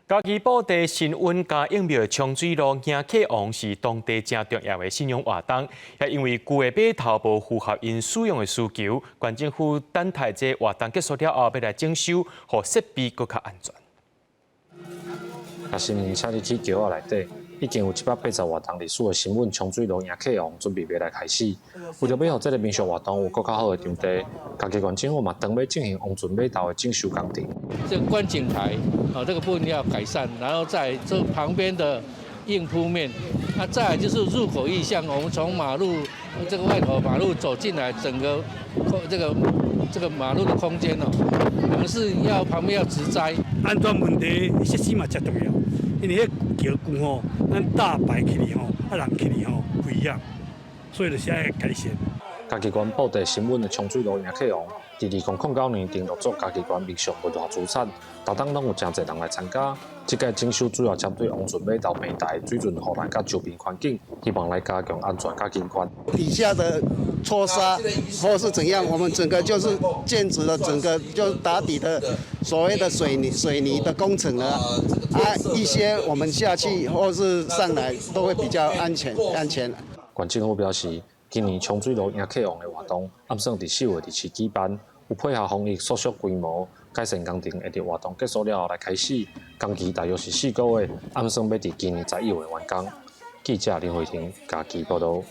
家己布袋新温加应庙冲水路迎客王是当地正重要的信仰活动，也因为旧的码头无符合因使用的需求，县政府等待这活动结束了后，要来整修，让设备更加安全。也是唔请你去桥仔内底，已经有180活动历史的新温冲水路迎客王准备要来开始。为了要让这个民俗活动有更加好的场地，家己县政府嘛当要进行王船码头的整修工程。这个观景台这个部分要改善，然后在这旁边的硬铺面，再来就是入口意向，我们从马路这个外头马路走进来，整个这个马路的空间我们是要旁边要植栽。安全问题设施嘛最重要，因为迄桥旧咱大摆起来人起来不一样，所以就是要改善。家己县布袋新温的冲水路迎客王，伫2009年订入做家己县民俗文化资产，每当拢有真侪人来参加。这届整修主要针对王船码头平台水准护栏甲周边环境，希望来加强安全甲景观。底下的搓沙或是怎样，我们整个就是建筑的整个就打底的所谓的水泥的工程一些我们下去或是上来都会比较安全。县政府表示，今年冲水路迎客王的活动，暗算伫4月第7举办，有配合防疫缩小规模，改善工程会伫活动结束了后来开始，工期大约是4个月，暗算要伫今年11月完工。记者林慧婷，家己报道。